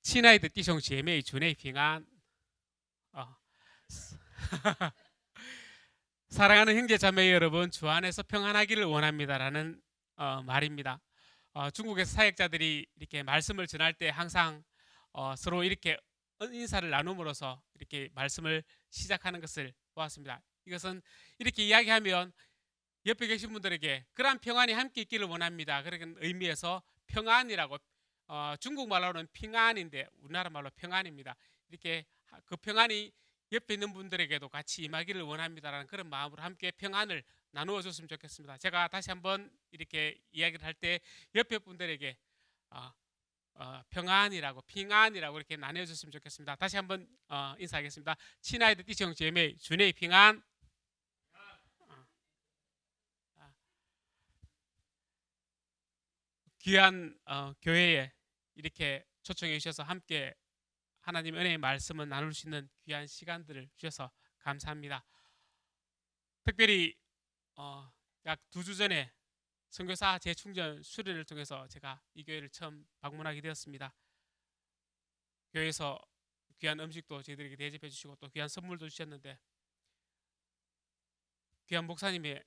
亲爱的弟兄姐妹，主内平安。어, 사랑하는 형제 자매 여러분, 주 안에서 평안하기를 원합니다라는 말입니다. 중국에서 사역자들이 이렇게 말씀을 전할 때 항상 서로 이렇게 인사를 나눔으로써 이렇게 말씀을 시작하는 것을 보았습니다. 이것은 이렇게 이야기하면 옆에 계신 분들에게 그러한 평안이 함께 있기를 원합니다. 그런 의미에서 평안이라고 중국말로는 평안인데 우리나라 말로 평안입니다. 이렇게 그 평안이 옆에 있는 분들에게도 같이 임하기를 원합니다라는 그런 마음으로 함께 평안을 나누어 줬으면 좋겠습니다. 제가 다시 한번 이렇게 이야기를 할 때 옆에 분들에게 평안이라고 핑안이라고 이렇게 나눠 줬으면 좋겠습니다. 다시 한번 인사하겠습니다. 친아이들弟兄姐妹 주의 평안. 귀한 교회에 이렇게 초청해 주셔서 함께 하나님 은혜의 말씀을 나눌 수 있는 귀한 시간들을 주셔서 감사합니다. 특별히 약 2주 전에 선교사 재충전 수련을 통해서 제가 이 교회를 처음 방문하게 되었습니다. 교회에서 귀한 음식도 저희들에게 대접해 주시고 또 귀한 선물도 주셨는데 귀한 목사님의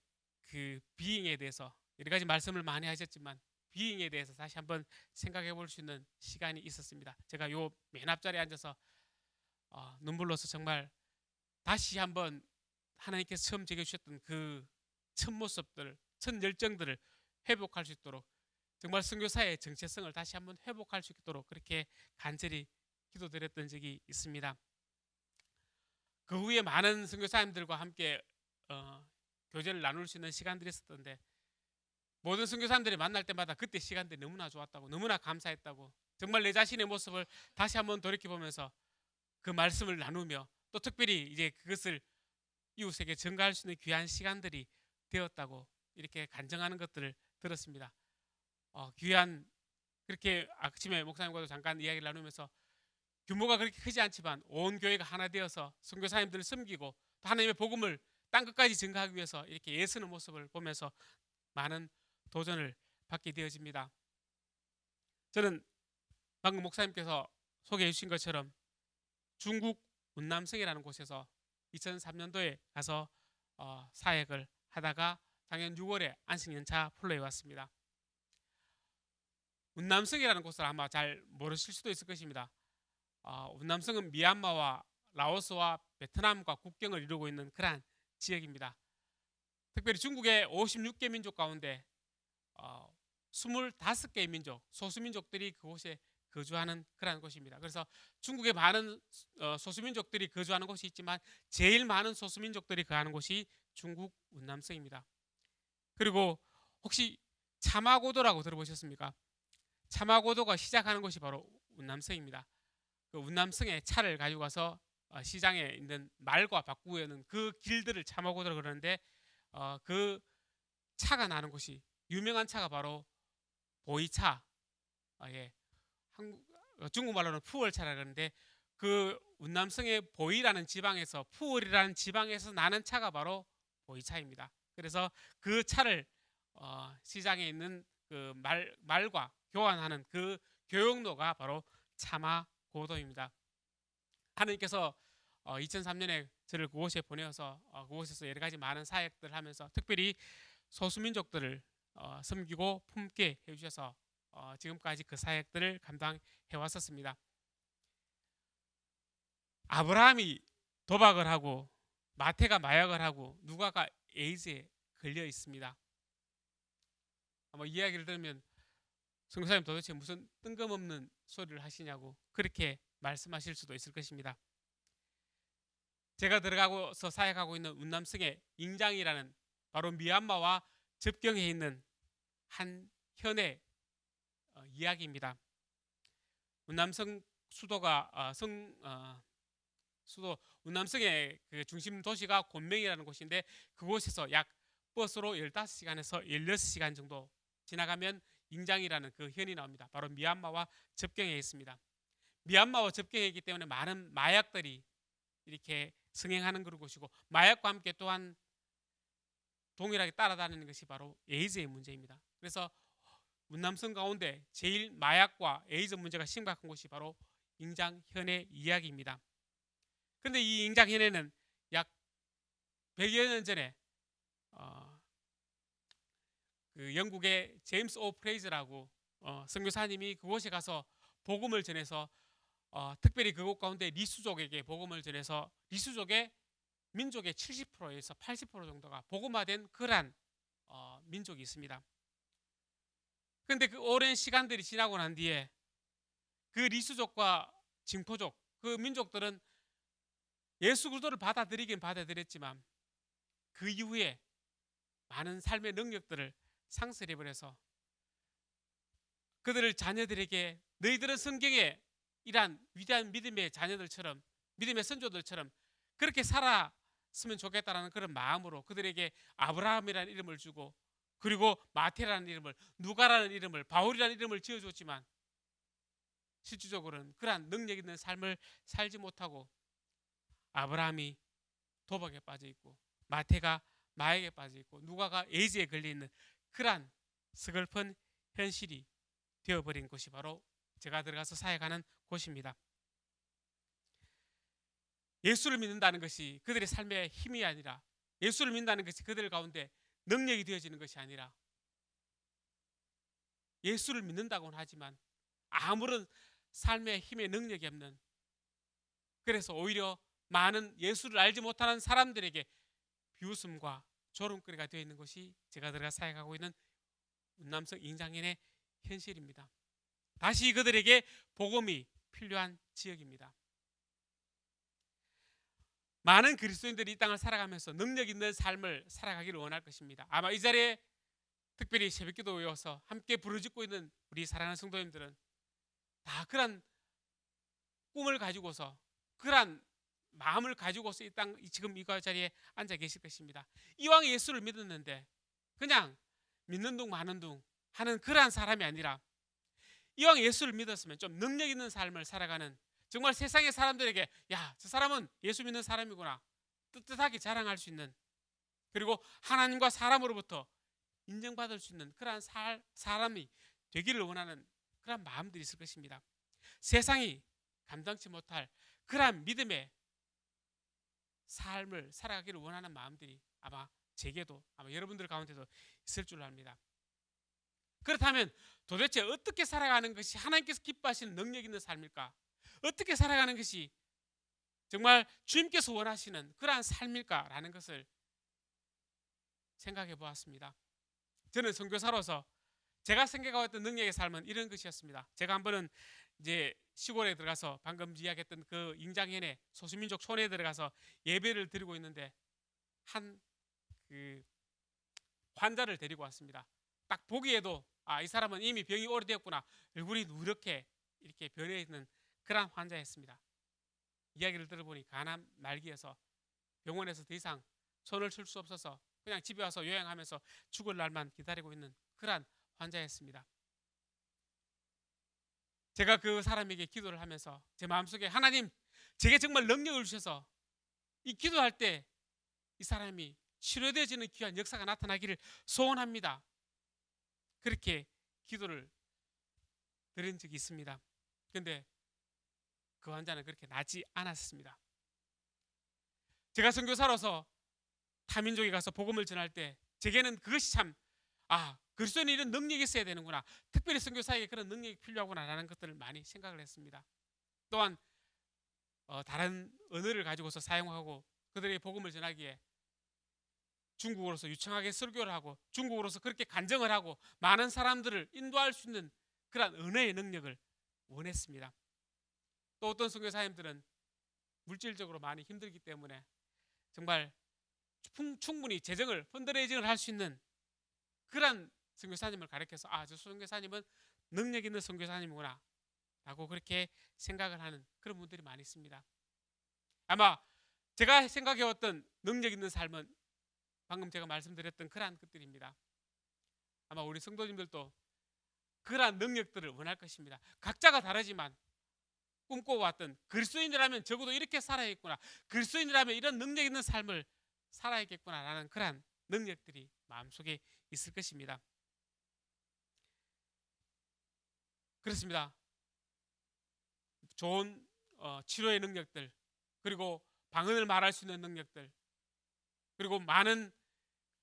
그 비잉에 대해서 여러 가지 말씀을 많이 하셨지만 비잉에 대해서 다시 한번 생각해 볼 수 있는 시간이 있었습니다. 제가 요 맨 앞자리에 앉아서 눈물로서 정말 다시 한번 하나님께서 처음 제게 주셨던 그 첫 모습들, 첫 열정들을 회복할 수 있도록 정말 선교사의 정체성을 다시 한번 회복할 수 있도록 그렇게 간절히 기도드렸던 적이 있습니다. 그 후에 많은 선교사님들과 함께 교제를 나눌 수 있는 시간들이 있었던데 모든 선교사님들이 만날 때마다 그때 시간들이 너무나 좋았다고 너무나 감사했다고 정말 내 자신의 모습을 다시 한번 돌이켜보면서 그 말씀을 나누며 또 특별히 이제 그것을 이웃에게 전가할 수 있는 귀한 시간들이 되었다고 이렇게 간증하는 것들을 들었습니다. 귀한 그렇게 아침에 목사님과도 잠깐 이야기를 나누면서 규모가 그렇게 크지 않지만 온 교회가 하나 되어서 선교사님들을 섬기고 또 하나님의 복음을 땅 끝까지 전가하기 위해서 이렇게 애쓰는 모습을 보면서 많은 도전을 받게 되어집니다. 저는 방금 목사님께서 소개해 주신 것처럼 중국 운남성이라는 곳에서 2003년도에 가서 사역을 하다가 작년 6월에 안식년차 플로에 왔습니다. 운남성이라는 곳을 아마 잘 모르실 수도 있을 것입니다. 운남성은 미얀마와 라오스와 베트남과 국경을 이루고 있는 그러한 지역입니다. 특별히 중국의 56개 민족 가운데 25개의 민족, 소수민족들이 그곳에 거주하는 그러한 곳입니다. 그래서 중국에 많은 소수민족들이 거주하는 곳이 있지만 제일 많은 소수민족들이 거하는 곳이 중국 운남성입니다. 그리고 혹시 차마고도라고 들어보셨습니까? 차마고도가 시작하는 곳이 바로 운남성입니다. 그 운남성에 차를 가지고 가서 시장에 있는 말과 바꾸는 그 길들을 차마고도라고 그러는데 그 차가 나는 곳이 유명한 차가 바로 보이차, 중국말로는 푸월차라 그러는데 그 운남성의 보이라는 지방에서 푸월이라는 지방에서 나는 차가 바로 보이차입니다. 그래서 그 차를 시장에 있는 그 말과 교환하는 그 교역로가 바로 차마고도입니다. 하나님께서 2003년에 저를 그곳에 보내어서 그곳에서 여러 가지 많은 사역들을 하면서 특별히 소수민족들을 섬기고 품게 해주셔서 지금까지 그 사역들을 감당해 왔었습니다. 아브라함이 도박을 하고 마태가 마약을 하고 누가가 에이즈에 걸려 있습니다. 아마 이야기를 들으면 선교사님 도대체 무슨 뜬금없는 소리를 하시냐고 그렇게 말씀하실 수도 있을 것입니다. 제가 들어가서 사역하고 있는 운남성의 잉장이라는 바로 미얀마와 접경해 있는 한 현의 이야기입니다. 운남성 수도가 수도 운남성의 그 중심 도시가 곤명이라는 곳인데 그곳에서 약 버스로 15시간에서 16시간 정도 지나가면 잉장이라는 그 현이 나옵니다. 바로 미얀마와 접경해 있습니다. 미얀마와 접경해 있기 때문에 많은 마약들이 이렇게 성행하는 그런 곳이고 마약과 함께 또한 동일하게 따라다니는 것이 바로 에이즈의 문제입니다. 그래서 운남성 가운데 제일 마약과 에이즈 문제가 심각한 곳이 바로 잉장현의 이야기입니다. 그런데 이 잉장현에는 약 100여 년 전에 그 영국의 제임스 오 프레이즈라고 선교사님이 그곳에 가서 복음을 전해서 특별히 그곳 가운데 리수족에게 복음을 전해서 리수족의 민족의 70%에서 80% 정도가 복음화된 그러한 민족이 있습니다. 그런데 그 오랜 시간들이 지나고 난 뒤에 그 리수족과 징포족 그 민족들은 예수 그리스도를 받아들이긴 받아들였지만 그 이후에 많은 삶의 능력들을 상실해버려서 그들을 자녀들에게 너희들은 성경에 이러한 위대한 믿음의 자녀들처럼 믿음의 선조들처럼 그렇게 살았으면 좋겠다라는 그런 마음으로 그들에게 아브라함이라는 이름을 주고 그리고 마태라는 이름을 누가라는 이름을 바울이라는 이름을 지어줬지만 실질적으로는 그러한 능력 있는 삶을 살지 못하고 아브라함이 도박에 빠져 있고 마태가 마약에 빠져 있고 누가가 에이즈에 걸려 있는 그러한 서글픈 현실이 되어버린 곳이 바로 제가 들어가서 사역하는 곳입니다. 예수를 믿는다는 것이 그들의 삶의 힘이 아니라 예수를 믿는다는 것이 그들 가운데 능력이 되어지는 것이 아니라 예수를 믿는다고는 하지만 아무런 삶의 힘의 능력이 없는 그래서 오히려 많은 예수를 알지 못하는 사람들에게 비웃음과 조롱거리가 되어 있는 것이 제가 들어가 사역하고 있는 운남성 잉장현의 현실입니다. 다시 그들에게 복음이 필요한 지역입니다. 많은 그리스도인들이 이 땅을 살아가면서 능력 있는 삶을 살아가기를 원할 것입니다. 아마 이 자리에 특별히 새벽기도 외워서 함께 부르짖고 있는 우리 사랑하는 성도님들은 다 그런 꿈을 가지고서 그런 마음을 가지고서 이 땅 지금 이 자리에 앉아 계실 것입니다. 이왕 예수를 믿었는데 그냥 믿는 둥 마는 둥 하는 그러한 사람이 아니라 이왕 예수를 믿었으면 좀 능력 있는 삶을 살아가는 정말 세상의 사람들에게 야, 저 사람은 예수 믿는 사람이구나 떳떳하게 자랑할 수 있는 그리고 하나님과 사람으로부터 인정받을 수 있는 그러한 사람이 되기를 원하는 그러한 마음들이 있을 것입니다. 세상이 감당치 못할 그러한 믿음의 삶을 살아가기를 원하는 마음들이 아마 제게도 아마 여러분들 가운데도 있을 줄 압니다. 그렇다면 도대체 어떻게 살아가는 것이 하나님께서 기뻐하시는 능력 있는 삶일까? 어떻게 살아가는 것이 정말 주님께서 원하시는 그러한 삶일까라는 것을 생각해 보았습니다. 저는 선교사로서 제가 생각하고 있던 능력의 삶은 이런 것이었습니다. 제가 한 번은 이제 시골에 들어가서 방금 이야기했던 그 잉장현의 소수민족 촌에 들어가서 예배를 드리고 있는데 한 그 환자를 데리고 왔습니다. 딱 보기에도 이 사람은 이미 병이 오래되었구나. 얼굴이 누렇게 이렇게 변해 있는 그런 환자였습니다. 이야기를 들어보니 간암 말기여서 병원에서 더 이상 손을 쓸 수 없어서 그냥 집에 와서 요양하면서 죽을 날만 기다리고 있는 그런 환자였습니다. 제가 그 사람에게 기도를 하면서 제 마음속에 하나님 제게 정말 능력을 주셔서 이 기도할 때 이 사람이 치료되어지는 귀한 역사가 나타나기를 소원합니다. 그렇게 기도를 드린 적이 있습니다. 그런데 그 환자는 그렇게 낫지 않았습니다. 제가 선교사로서 타민족에 가서 복음을 전할 때 제게는 그것이 참 그리스도인이 이런 능력이 있어야 되는구나. 특별히 선교사에게 그런 능력이 필요하구나 라는 것들을 많이 생각을 했습니다. 또한 다른 언어를 가지고서 사용하고 그들의 복음을 전하기에 중국어로서 유창하게 설교를 하고 중국어로서 그렇게 간증을 하고 많은 사람들을 인도할 수 있는 그런 언어의 능력을 원했습니다. 또 어떤 선교사님들은 물질적으로 많이 힘들기 때문에 정말 충분히 재정을 펀드레이징을 할 수 있는 그런 선교사님을 가르쳐서 저 선교사님은 능력 있는 선교사님이구나 라고 그렇게 생각을 하는 그런 분들이 많이 있습니다. 아마 제가 생각해왔던 능력 있는 삶은 방금 제가 말씀드렸던 그러한 것들입니다. 아마 우리 성도님들도 그러한 능력들을 원할 것입니다. 각자가 다르지만 꿈꿔왔던 그리스도인이라면 적어도 이렇게 살아야겠구나, 그리스도인이라면 이런 능력 있는 삶을 살아야겠구나라는 그러한 능력들이 마음속에 있을 것입니다. 그렇습니다. 좋은 치료의 능력들, 그리고 방언을 말할 수 있는 능력들, 그리고 많은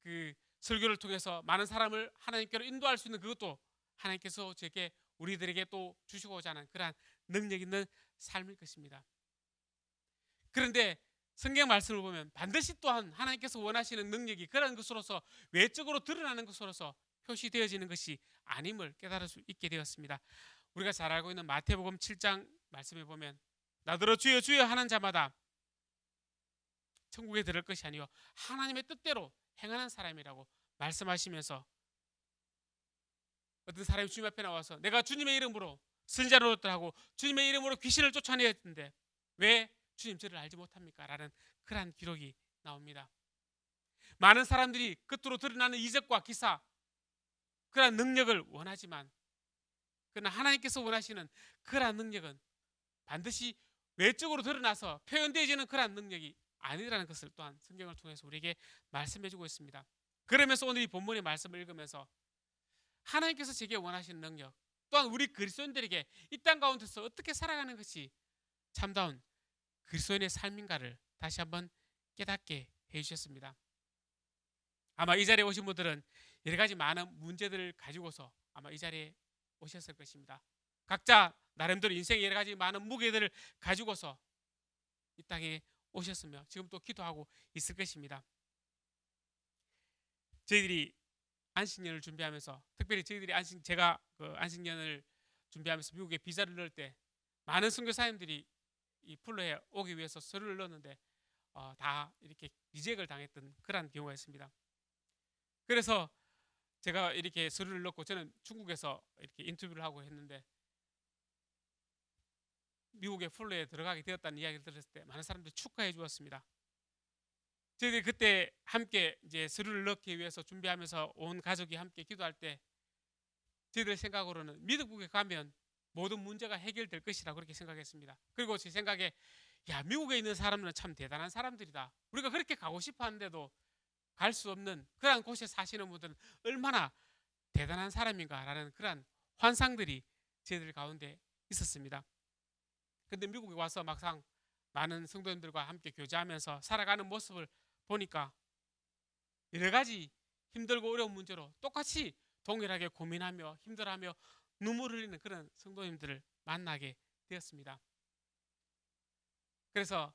그 설교를 통해서 많은 사람을 하나님께로 인도할 수 있는 그것도 하나님께서 제게 우리들에게 또 주시고자 하는 그러한 능력 있는 삶일 것입니다. 그런데 성경 말씀을 보면 반드시 또한 하나님께서 원하시는 능력이 그런 것으로서 외적으로 드러나는 것으로서 표시되어지는 것이 아님을 깨달을 수 있게 되었습니다. 우리가 잘 알고 있는 마태복음 7장 말씀에 보면 나더러 주여 주여 하는 자마다 천국에 들을 것이 아니요 하나님의 뜻대로 행하는 사람이라고 말씀하시면서 어떤 사람이 주님 앞에 나와서 내가 주님의 이름으로 선지자 노릇을 하고 주님의 이름으로 귀신을 쫓아내었는데 왜 주님 저를 알지 못합니까? 라는 그러한 기록이 나옵니다. 많은 사람들이 겉으로 드러나는 이적과 기사 그러한 능력을 원하지만 그러나 하나님께서 원하시는 그러한 능력은 반드시 외적으로 드러나서 표현되어지는 그러한 능력이 아니라는 것을 또한 성경을 통해서 우리에게 말씀해 주고 있습니다. 그러면서 오늘 이 본문의 말씀을 읽으면서 하나님께서 제게 원하시는 능력 또한 우리 그리스도인들에게 이 땅 가운데서 어떻게 살아가는 것이 참다운 그리스도인의 삶인가를 다시 한번 깨닫게 해주셨습니다. 아마 이 자리에 오신 분들은 여러 가지 많은 문제들을 가지고서 아마 이 자리에 오셨을 것입니다. 각자 나름대로 인생의 여러 가지 많은 무게들을 가지고서 이 땅에 오셨으며 지금 또 기도하고 있을 것입니다. 저희들이 안식년을 준비하면서 특별히 저희들이 제가 그 안식년을 준비하면서 미국에 비자를 넣을 때 많은 선교사님들이 이 플로에 오기 위해서 서류를 넣었는데 다 이렇게 리젝을 당했던 그런 경우가 있습니다. 그래서 제가 이렇게 서류를 넣고 저는 중국에서 이렇게 인터뷰를 하고 했는데 미국의 플로에 들어가게 되었다는 이야기를 들었을 때 많은 사람들이 축하해 주었습니다. 저희들이 그때 함께 이제 서류를 넣기 위해서 준비하면서 온 가족이 함께 기도할 때 저희들 생각으로는 미국에 가면 모든 문제가 해결될 것이라 그렇게 생각했습니다. 그리고 제 생각에 야 미국에 있는 사람들은 참 대단한 사람들이다. 우리가 그렇게 가고 싶어 하는데도 갈 수 없는 그러한 곳에 사시는 분들은 얼마나 대단한 사람인가라는 그러한 환상들이 저희들 가운데 있었습니다. 근데 미국에 와서 막상 많은 성도님들과 함께 교제하면서 살아가는 모습을 보니까 여러 가지 힘들고 어려운 문제로 똑같이 동일하게 고민하며 힘들어하며 눈물을 흘리는 그런 성도님들을 만나게 되었습니다. 그래서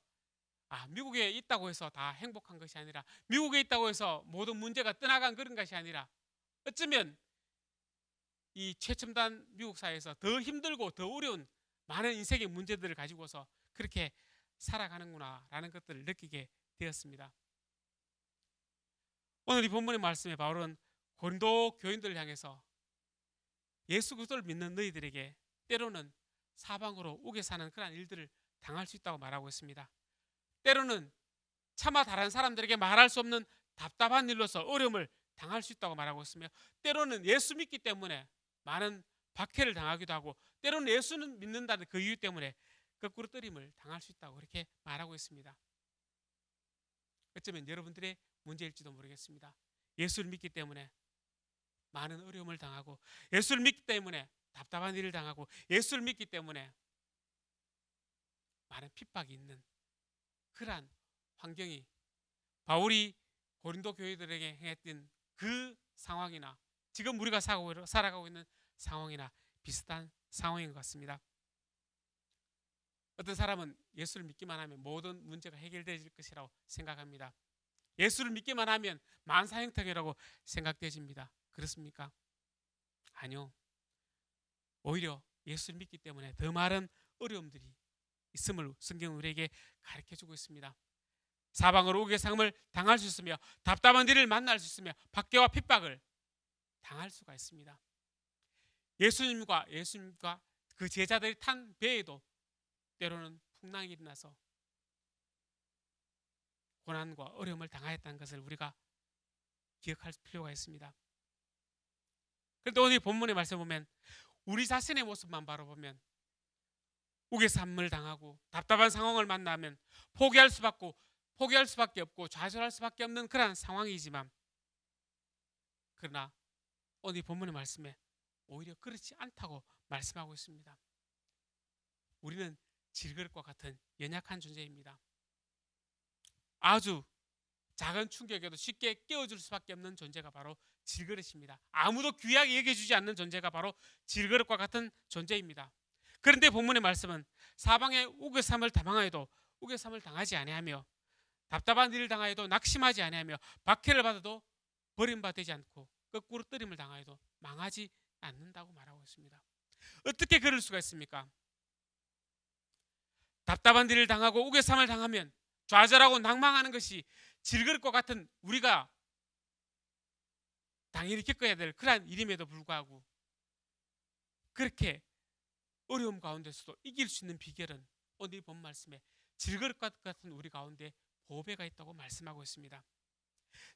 미국에 있다고 해서 다 행복한 것이 아니라 미국에 있다고 해서 모든 문제가 떠나간 그런 것이 아니라 어쩌면 이 최첨단 미국 사회에서 더 힘들고 더 어려운 많은 인생의 문제들을 가지고서 그렇게 살아가는구나 라는 것들을 느끼게 되었습니다. 오늘 이 본문의 말씀에 바울은 고린도 교인들을 향해서 예수 그리스도를 믿는 너희들에게 때로는 사방으로 우겨 사는 그런 일들을 당할 수 있다고 말하고 있습니다. 때로는 차마 다른 사람들에게 말할 수 없는 답답한 일로서 어려움을 당할 수 있다고 말하고 있으며 때로는 예수 믿기 때문에 많은 박해를 당하기도 하고 때로는 예수는 믿는다는 그 이유 때문에 거꾸로 뜨림을 당할 수 있다고 그렇게 말하고 있습니다. 어쩌면 여러분들의 문제일지도 모르겠습니다. 예수를 믿기 때문에 많은 어려움을 당하고 예수를 믿기 때문에 답답한 일을 당하고 예수를 믿기 때문에 많은 핍박이 있는 그러한 환경이 바울이 고린도 교회들에게 행했던 그 상황이나 지금 우리가 살아가고 있는 상황이나 비슷한 상황인 것 같습니다. 어떤 사람은 예수를 믿기만 하면 모든 문제가 해결될 것이라고 생각합니다. 예수를 믿기만 하면 만사형통이라고 생각되집니다. 그렇습니까? 아니요. 오히려 예수를 믿기 때문에 더 많은 어려움들이 있음을 성경은 우리에게 가르쳐주고 있습니다. 사방으로 우겨 상을 당할 수 있으며 답답한 일을 만날 수 있으며 박해와 핍박을 당할 수가 있습니다. 예수님과 그 제자들이 탄 배에도 때로는 풍랑이 일어나서 고난과 어려움을 당하였다는 것을 우리가 기억할 필요가 있습니다. 그런데 오늘 본문의 말씀 보면 우리 자신의 모습만 바라보면 우겨쌈을 당하고 답답한 상황을 만나면 포기할 수밖에 없고 좌절할 수밖에 없는 그런 상황이지만 그러나 오늘 본문의 말씀에 오히려 그렇지 않다고 말씀하고 있습니다. 우리는 질그릇과 같은 연약한 존재입니다. 아주 작은 충격에도 쉽게 깨어줄 수밖에 없는 존재가 바로 질그릇입니다. 아무도 귀하게 여겨주지 않는 존재가 바로 질그릇과 같은 존재입니다. 그런데 본문의 말씀은 사방에 우겨삼을 당하여도 우겨삼을 당하지 아니하며 답답한 일을 당하여도 낙심하지 아니하며 박해를 받아도 버림받지 않고 거꾸로 뜨림을 당하여도 망하지 않는다고 말하고 있습니다. 어떻게 그럴 수가 있습니까? 답답한 일을 당하고 우겨삼을 당하면 좌절하고 낭망하는 것이 질그릇과 같은 우리가 당연히 겪어야 될 그러한 일임에도 불구하고 그렇게 어려움 가운데서도 이길 수 있는 비결은 오늘 본 말씀에 질그릇과 같은 우리 가운데 보배가 있다고 말씀하고 있습니다.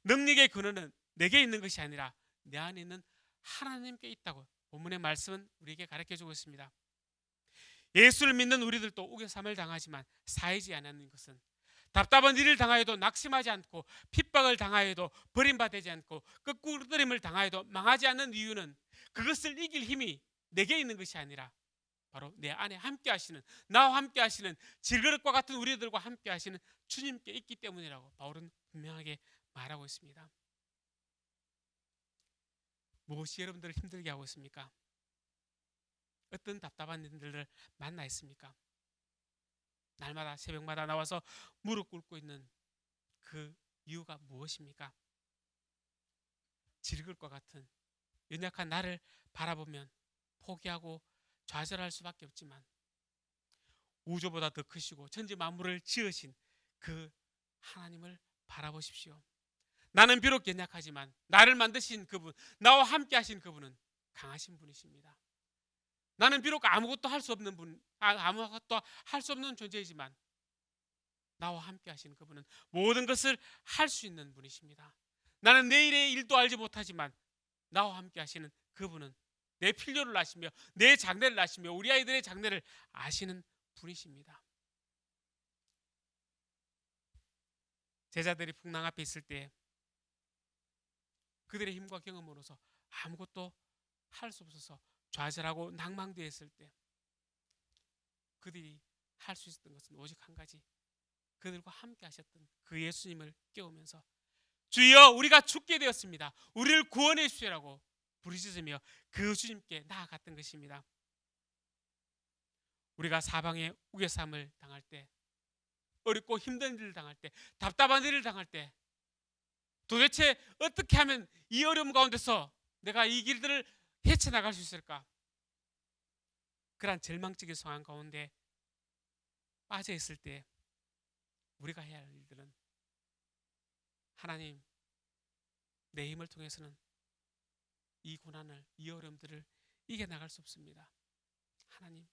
능력의 근원은 내게 있는 것이 아니라 내 안에 있는 하나님께 있다고 본문의 말씀은 우리에게 가르쳐주고 있습니다. 예수를 믿는 우리들도 우겨삼을 당하지만 사이지 않는 것은 답답한 일을 당하여도 낙심하지 않고 핍박을 당하여도 버림받지 않고 거꾸로 뜨림을 당하여도 망하지 않는 이유는 그것을 이길 힘이 내게 있는 것이 아니라 바로 내 안에 함께 하시는, 나와 함께 하시는, 질그릇과 같은 우리들과 함께 하시는 주님께 있기 때문이라고 바울은 분명하게 말하고 있습니다. 무엇이 여러분들을 힘들게 하고 있습니까? 어떤 답답한 일들을 만나 있습니까? 날마다 새벽마다 나와서 무릎 꿇고 있는 그 이유가 무엇입니까? 질그릇과 같은 연약한 나를 바라보면 포기하고 좌절할 수밖에 없지만 우주보다 더 크시고 천지 만물을 지으신 그 하나님을 바라보십시오. 나는 비록 연약하지만 나를 만드신 그분, 나와 함께 하신 그분은 강하신 분이십니다. 나는 비록 아무것도 할 수 없는 분, 아무것도 할 수 없는 존재이지만 나와 함께 하신 그분은 모든 것을 할 수 있는 분이십니다. 나는 내일의 일도 알지 못하지만 나와 함께 하시는 그분은 내 필요를 아시며 내 장래를 아시며 우리 아이들의 장래를 아시는 분이십니다. 제자들이 풍랑 앞에 있을 때 그들의 힘과 경험으로서 아무것도 할 수 없어서 좌절하고 낭망되었을 때 그들이 할 수 있었던 것은 오직 한 가지, 그들과 함께 하셨던 그 예수님을 깨우면서 주여 우리가 죽게 되었습니다, 우리를 구원해 주시라고 부르짖으며 그 주님께 나아갔던 것입니다. 우리가 사방에 우겨삼을 당할 때, 어렵고 힘든 일을 당할 때, 답답한 일을 당할 때 도대체 어떻게 하면 이 어려움 가운데서 내가 이 길들을 헤쳐나갈 수 있을까? 그러한 절망적인 상황 가운데 빠져 있을 때 우리가 해야 할 일들은 하나님, 내 힘을 통해서는 이 고난을, 이 어려움들을 이겨나갈 수 없습니다. 하나님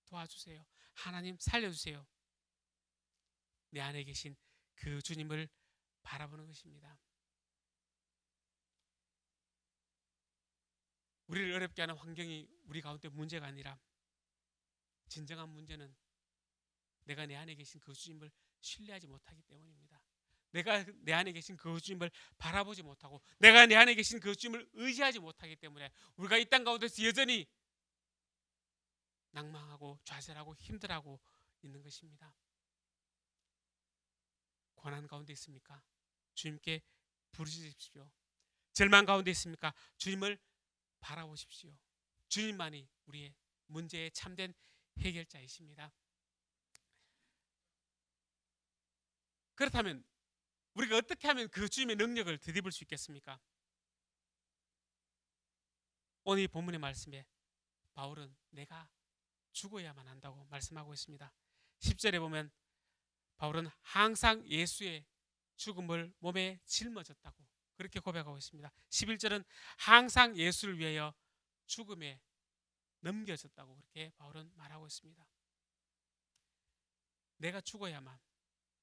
도와주세요. 하나님 살려주세요. 내 안에 계신 그 주님을 바라보는 것입니다. 우리를 어렵게 하는 환경이 우리 가운데 문제가 아니라 진정한 문제는 내가 내 안에 계신 그 주님을 신뢰하지 못하기 때문입니다. 내가 내 안에 계신 그 주님을 바라보지 못하고 내가 내 안에 계신 그 주님을 의지하지 못하기 때문에 우리가 이 땅 가운데서 여전히 낭망하고 좌절하고 힘들어하고 있는 것입니다. 고난 가운데 있습니까? 주님께 부르짖으십시오. 절망 가운데 있습니까? 주님을 바라보십시오. 주님만이 우리의 문제의 참된 해결자이십니다. 그렇다면 우리가 어떻게 하면 그 주님의 능력을 덧입을 수 있겠습니까? 오늘 이 본문의 말씀에 바울은 내가 죽어야만 한다고 말씀하고 있습니다. 10절에 보면 바울은 항상 예수의 죽음을 몸에 짊어졌다고 그렇게 고백하고 있습니다. 11절은 항상 예수를 위하여 죽음에 넘겨졌다고 그렇게 바울은 말하고 있습니다. 내가 죽어야만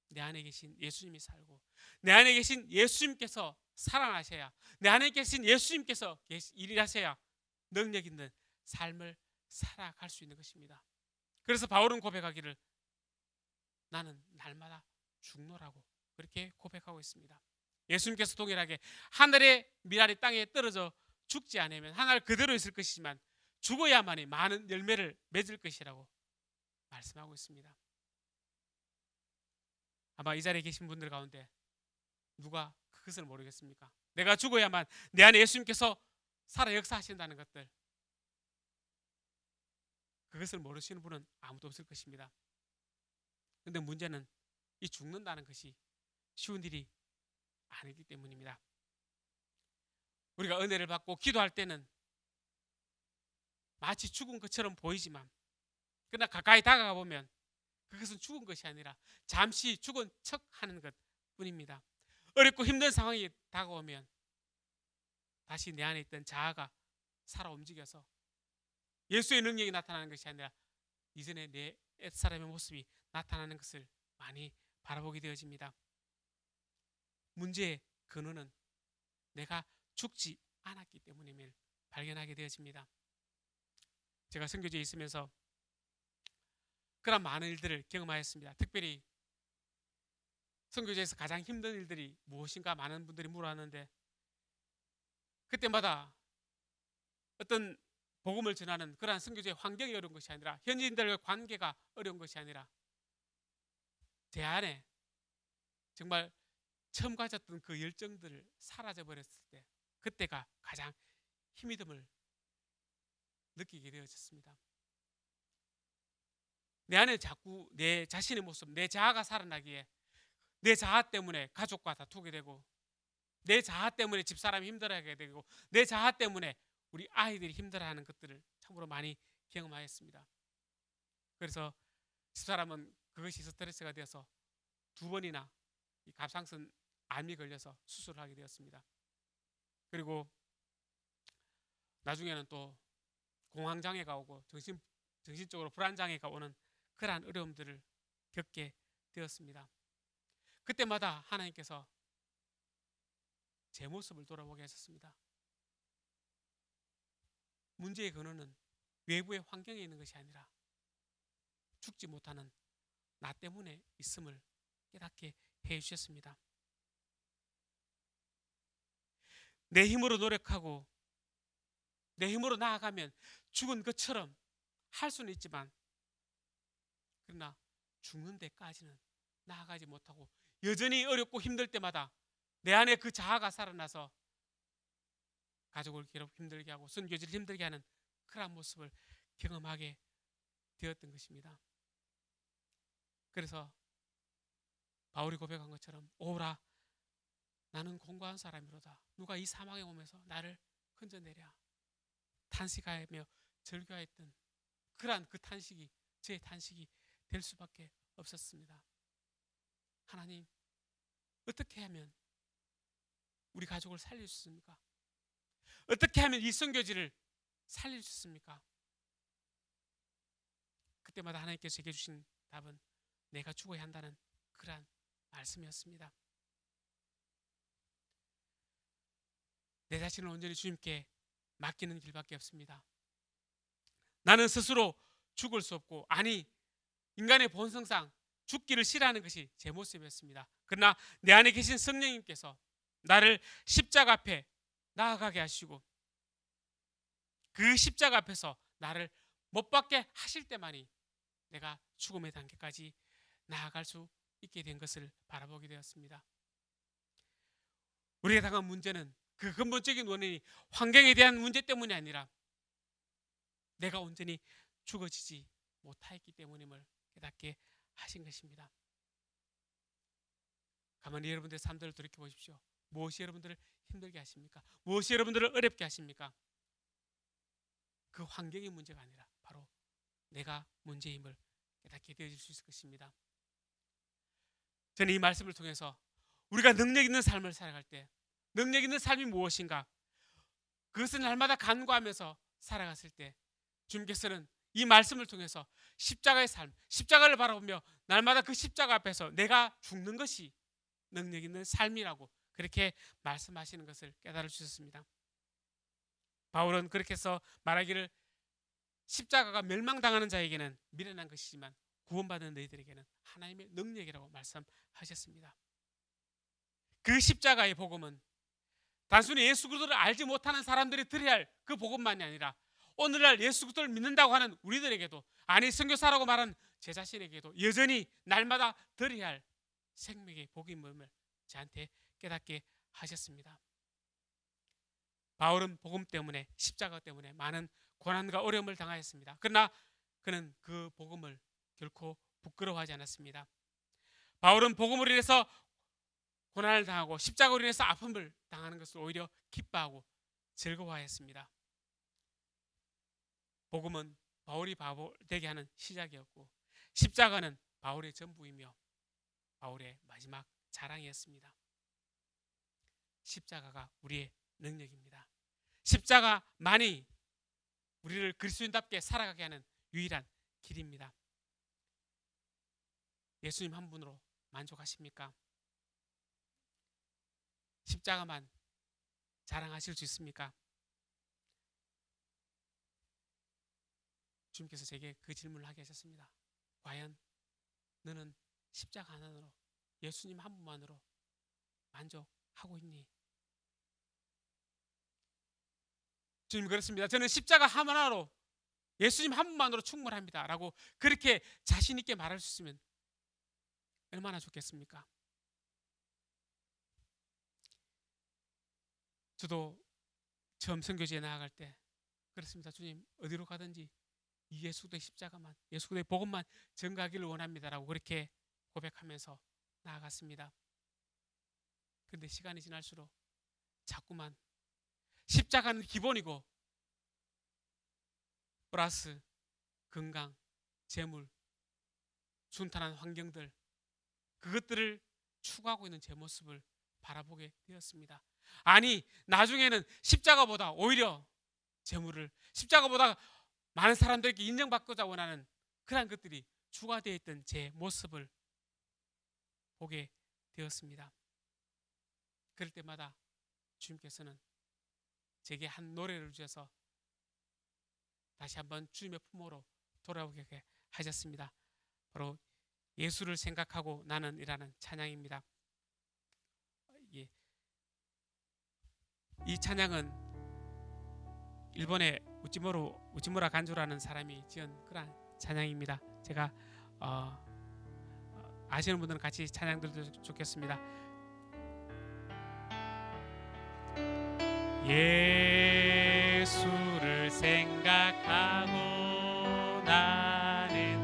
내 안에 계신 예수님이 살고 내 안에 계신 예수님께서 살아나셔야, 내 안에 계신 예수님께서 일하셔야 능력 있는 삶을 살아갈 수 있는 것입니다. 그래서 바울은 고백하기를 나는 날마다 죽노라고 그렇게 고백하고 있습니다. 예수님께서 동일하게 하늘의 밀알이 땅에 떨어져 죽지 않으면 하늘 그대로 있을 것이지만 죽어야만이 많은 열매를 맺을 것이라고 말씀하고 있습니다. 아마 이 자리에 계신 분들 가운데 누가 그것을 모르겠습니까? 내가 죽어야만 내 안에 예수님께서 살아 역사하신다는 것들, 그것을 모르시는 분은 아무도 없을 것입니다. 그런데 문제는 이 죽는다는 것이 쉬운 일이 아니기 때문입니다. 우리가 은혜를 받고 기도할 때는 마치 죽은 것처럼 보이지만, 그러나 가까이 다가가 보면 그것은 죽은 것이 아니라 잠시 죽은 척 하는 것 뿐입니다. 어렵고 힘든 상황이 다가오면 다시 내 안에 있던 자아가 살아 움직여서 예수의 능력이 나타나는 것이 아니라 이전에 내 옛사람의 모습이 나타나는 것을 많이 바라보게 되어집니다. 문제의 근원은 내가 죽지 않았기 때문임을 발견하게 되어집니다. 제가 선교지에 있으면서 그런 많은 일들을 경험하였습니다. 특별히 선교지에서 가장 힘든 일들이 무엇인가 많은 분들이 물어왔는데, 그때마다 어떤 복음을 전하는 그러한 선교지의 환경이 어려운 것이 아니라, 현지인들과의 관계가 어려운 것이 아니라, 제 안에 정말 처음 가졌던 그 열정들을 사라져버렸을 때, 그때가 가장 힘이 듦을 느끼게 되어졌습니다. 내 안에 자꾸 내 자신의 모습, 내 자아가 살아나기에 내 자아 때문에 가족과 다투게 되고, 내 자아 때문에 집사람이 힘들어하게 되고, 내 자아 때문에 우리 아이들이 힘들어하는 것들을 참으로 많이 경험하였습니다. 그래서 집사람은 그것이 스트레스가 되어서 2번이나 이 갑상선 암이 걸려서 수술을 하게 되었습니다. 그리고 나중에는 또 공황장애가 오고 정신적으로 불안장애가 오는 그러한 어려움들을 겪게 되었습니다. 그때마다 하나님께서 제 모습을 돌아보게 하셨습니다. 문제의 근원은 외부의 환경에 있는 것이 아니라 죽지 못하는 나 때문에 있음을 깨닫게 해주셨습니다. 내 힘으로 노력하고 내 힘으로 나아가면 죽은 것처럼 할 수는 있지만, 그러나 죽는 데까지는 나아가지 못하고 여전히 어렵고 힘들 때마다 내 안에 그 자아가 살아나서 가족을 힘들게 하고 선교지를 힘들게 하는 그런 모습을 경험하게 되었던 것입니다. 그래서 바울이 고백한 것처럼, 오라 나는 공고한 사람이로다. 누가 이 사망에 오면서 나를 건져내랴. 탄식하며 절규하였던 그러한 그 탄식이 제 탄식이 될 수밖에 없었습니다. 하나님, 어떻게 하면 우리 가족을 살릴 수 있습니까? 어떻게 하면 이 선교지를 살릴 수 있습니까? 그때마다 하나님께서 제게 주신 답은 내가 죽어야 한다는 그러한 말씀이었습니다. 내 자신을 온전히 주님께 맡기는 길밖에 없습니다. 나는 스스로 죽을 수 없고, 아니 인간의 본성상 죽기를 싫어하는 것이 제 모습이었습니다. 그러나 내 안에 계신 성령님께서 나를 십자가 앞에 나아가게 하시고, 그 십자가 앞에서 나를 못 박게 하실 때만이 내가 죽음의 단계까지 나아갈 수 있게 된 것을 바라보게 되었습니다. 우리가 당한 문제는 그 근본적인 원인이 환경에 대한 문제 때문이 아니라 내가 온전히 죽어지지 못하였기 때문임을 깨닫게 하신 것입니다. 가만히 여러분들의 삶들을 돌이켜보십시오. 무엇이 여러분들을 힘들게 하십니까? 무엇이 여러분들을 어렵게 하십니까? 그 환경의 문제가 아니라 바로 내가 문제임을 깨닫게 되어질 수 있을 것입니다. 저는 이 말씀을 통해서 우리가 능력 있는 삶을 살아갈 때, 능력 있는 삶이 무엇인가, 그것을 날마다 간구하면서 살아갔을 때 주님께서는 이 말씀을 통해서 십자가의 삶, 십자가를 바라보며 날마다 그 십자가 앞에서 내가 죽는 것이 능력 있는 삶이라고 그렇게 말씀하시는 것을 깨달을 주셨습니다. 바울은 그렇게 해서 말하기를, 십자가가 멸망당하는 자에게는 미련한 것이지만 구원받은 너희들에게는 하나님의 능력이라고 말씀하셨습니다. 그 십자가의 복음은 단순히 예수 그리스도를 알지 못하는 사람들이 들어야 할 그 복음만이 아니라 오늘날 예수 그리스도를 믿는다고 하는 우리들에게도, 아니 선교사라고 말하는 제 자신에게도 여전히 날마다 드려야 할 생명의 복임을 저한테 깨닫게 하셨습니다. 바울은 복음 때문에, 십자가 때문에 많은 고난과 어려움을 당하였습니다. 그러나 그는 그 복음을 결코 부끄러워하지 않았습니다. 바울은 복음으로 인해서 고난을 당하고 십자가로 인해서 아픔을 당하는 것을 오히려 기뻐하고 즐거워하였습니다. 복음은 바울이 바울 되게 하는 시작이었고, 십자가는 바울의 전부이며 바울의 마지막 자랑이었습니다. 십자가가 우리의 능력입니다. 십자가만이 우리를 그리스도인답게 살아가게 하는 유일한 길입니다. 예수님 한 분으로 만족하십니까? 십자가만 자랑하실 수 있습니까? 주님께서 제게 그 질문을 하게 하셨습니다. 과연 너는 십자가 하나로, 예수님 한 분만으로 만족하고 있니? 주님 그렇습니다. 저는 십자가 하나로, 예수님 한 분만으로 충분합니다 라고 그렇게 자신 있게 말할 수 있으면 얼마나 좋겠습니까? 저도 처음 선교지에 나아갈 때 그렇습니다. 주님, 어디로 가든지 이 예수 그리스도의 십자가만, 예수 그리스도의 복음만 전가하기를 원합니다라고 그렇게 고백하면서 나아갔습니다. 그런데 시간이 지날수록 자꾸만 십자가는 기본이고 플러스 건강, 재물, 순탄한 환경들, 그것들을 추구하고 있는 제 모습을 바라보게 되었습니다. 아니, 나중에는 십자가보다 오히려 재물을, 십자가보다 많은 사람들에게 인정받고자 원하는 그런 것들이 추가되어 있던 제 모습을 보게 되었습니다. 그럴 때마다 주님께서는 제게 한 노래를 주셔서 다시 한번 주님의 품으로 돌아오게 하셨습니다. 바로 예수를 생각하고 나는 이라는 찬양입니다. 이 찬양은 일본의 우찌무라 간주라는 사람이 지은 그런 찬양입니다. 제가 아시는 분들은 같이 찬양 들어도 좋겠습니다. 예수를 생각하고 나는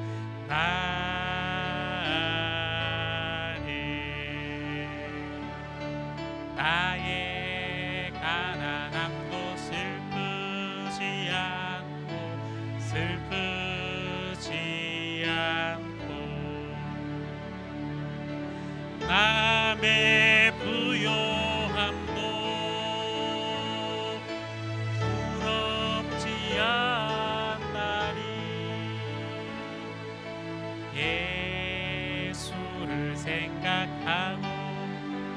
나의 가난함도 슬프지 않고 남의 부요함도 부럽지 않나니 예수를 생각하고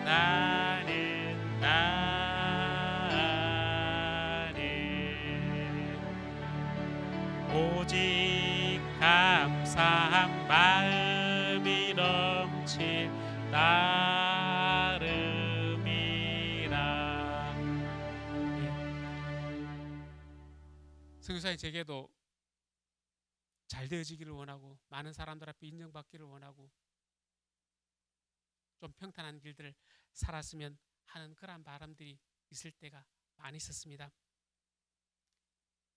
나는 오직 감사한 마음이 넘칠 따름이라. 선교사의 제게도 잘 되어지기를 원하고 많은 사람들 앞에 인정받기를 원하고 좀 평탄한 길들을 살았으면 하는 그런 바람들이 있을 때가 많이 있었습니다.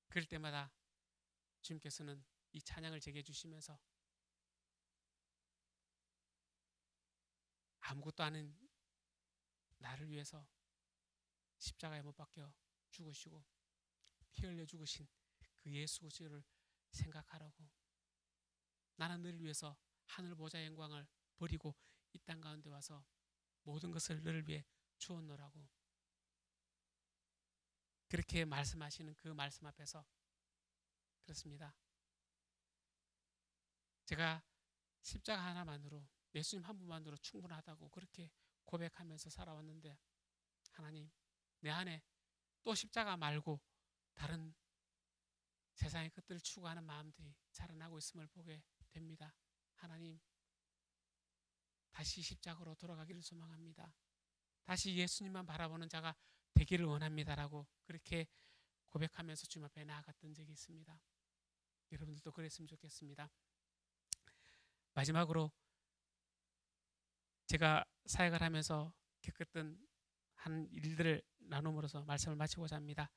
그럴 때마다 주님께서는 이 찬양을 제게 주시면서 아무것도 아닌 나를 위해서 십자가에 못 박혀 죽으시고 피 흘려 죽으신 그 예수 그리스도를 생각하라고, 나는 너를 위해서 하늘 보좌의 영광을 버리고 이 땅 가운데 와서 모든 것을 너를 위해 주었노라고 그렇게 말씀하시는 그 말씀 앞에서 그렇습니다. 제가 십자가 하나만으로, 예수님 한 분만으로 충분하다고 그렇게 고백하면서 살아왔는데 하나님, 내 안에 또 십자가 말고 다른 세상의 것들을 추구하는 마음들이 자라나고 있음을 보게 됩니다. 하나님, 다시 십자가로 돌아가기를 소망합니다. 다시 예수님만 바라보는 자가 되기를 원합니다라고 그렇게 고백하면서 주님 앞에 나아갔던 적이 있습니다. 여러분들도 그랬으면 좋겠습니다. 마지막으로 제가 사역을 하면서 겪었던 한 일들을 나눔으로써 말씀을 마치고자 합니다.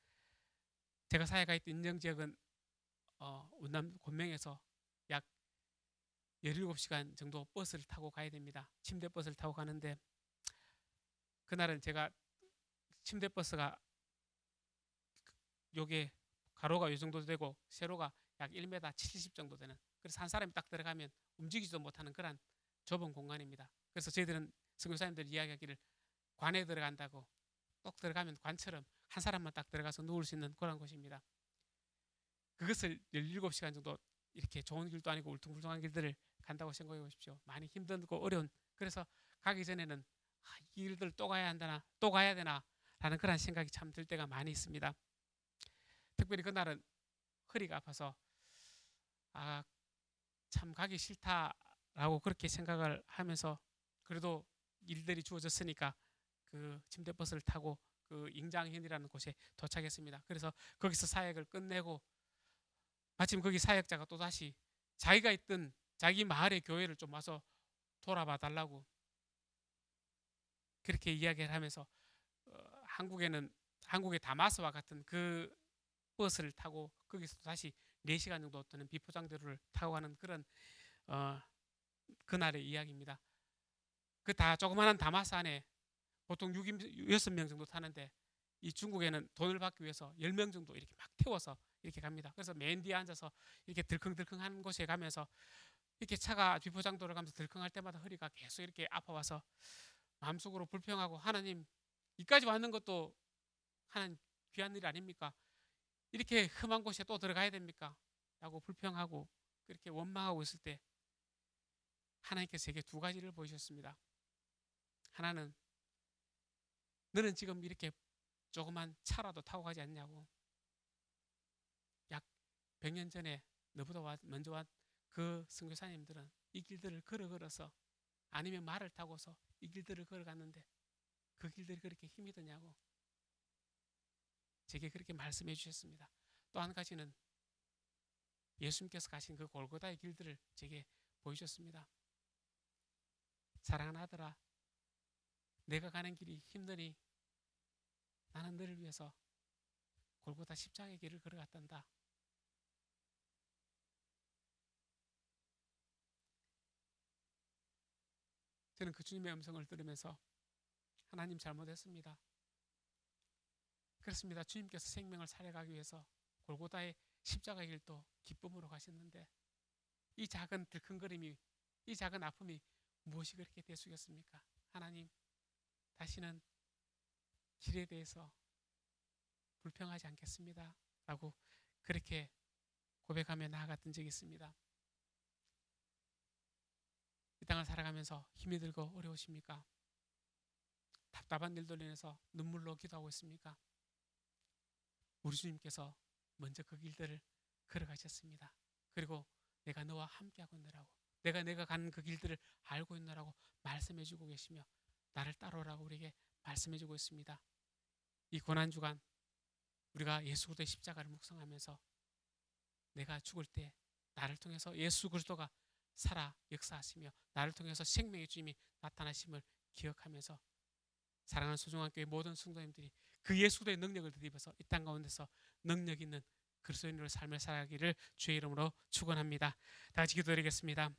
제가 사역가 있던 인정지역은 운남 권명에서 약 17시간 정도 버스를 타고 가야 됩니다. 침대 버스를 타고 가는데 그날은 제가 침대 버스가 요게 가로가 요 정도 되고 세로가 약 1m 70 정도 되는, 그래서 한 사람이 딱 들어가면 움직이지도 못하는 그런 좁은 공간입니다. 그래서 저희들은 선교사님들 이야기하기를 관에 들어간다고, 똑 들어가면 관처럼 한 사람만 딱 들어가서 누울 수 있는 그런 곳입니다. 그것을 17시간 정도 이렇게 좋은 길도 아니고 울퉁불퉁한 길들을 간다고 생각해 보십시오. 많이 힘들고 어려운, 그래서 가기 전에는 이 길들 또 가야 한다나 또 가야 되나 라는 그런 생각이 참 들 때가 많이 있습니다. 특별히 그날은 허리가 아파서 참 가기 싫다라고 그렇게 생각을 하면서 그래도 일들이 주어졌으니까 그 침대 버스를 타고 그 ing장현이라는 곳에 도착했습니다. 그래서 거기서 사역을 끝내고 마침 거기 사역자가 또 다시 자기가 있던 자기 마을의 교회를 좀 와서 돌아봐 달라고 그렇게 이야기를 하면서 한국의 다마스와 같은 그 버스를 타고 거기서 다시 4시간 정도 되는 비포장도로를 타고 가는 그런 그날의 이야기입니다. 그 다 조그마한 다마스 안에 보통 6명 정도 타는데 이 중국에는 돈을 받기 위해서 10명 정도 이렇게 막 태워서 이렇게 갑니다. 그래서 맨 뒤에 앉아서 이렇게 들컹들컹 하는 곳에 가면서 이렇게 차가 비포장도를 가면서 들컹할 때마다 허리가 계속 이렇게 아파와서 마음속으로 불평하고, 하나님, 이까지 왔는 것도 하나님 귀한 일 아닙니까? 이렇게 험한 곳에 또 들어가야 됩니까? 라고 불평하고 그렇게 원망하고 있을 때 하나님께서 제게 2가지를 보이셨습니다. 하나는 너는 지금 이렇게 조그만 차라도 타고 가지 않냐고. 약 100년 전에 너보다 먼저 왔 그 선교사님들은 이 길들을 걸어서 아니면 말을 타고서 이 길들을 걸어갔는데 그 길들이 그렇게 힘이 드냐고 제게 그렇게 말씀해 주셨습니다. 또 한 가지는 예수님께서 가신 그 골고다의 길들을 제게 보여주셨습니다. 사랑하는 아들아, 내가 가는 길이 힘드니 나는 너를 위해서 골고다 십자가의 길을 걸어갔단다. 저는 그 주님의 음성을 들으면서 하나님 잘못했습니다. 그렇습니다. 주님께서 생명을 살려가기 위해서 골고다의 십자가의 길도 기쁨으로 가셨는데 이 작은 들컹거림이, 이 작은 아픔이 무엇이 그렇게 대수겠습니까? 하나님, 다시는 길에 대해서 불평하지 않겠습니다. 라고 그렇게 고백하며 나아갔던 적이 있습니다. 이 땅을 살아가면서 힘이 들고 어려우십니까? 답답한 일들로 인해서 눈물로 기도하고 있습니까? 우리 주님께서 먼저 그 길들을 걸어가셨습니다. 그리고 내가 너와 함께하고 있노라고, 내가 가는 그 길들을 알고 있노라고 말씀해주고 계시며 나를 따라오라고 우리에게 말씀해주고 있습니다. 이 고난주간 우리가 예수 그리스도의 십자가를 묵상하면서 내가 죽을 때 나를 통해서 예수 그리스도가 살아 역사하시며 나를 통해서 생명의 주님이 나타나심을 기억하면서 사랑하는 소중한 교회 모든 성도님들이 그 예수의 능력을 드리면서 이 땅 가운데서 능력 있는 그리스도인으로 삶을 살아가기를 주의 이름으로 축원합니다. 다 같이 기도드리겠습니다.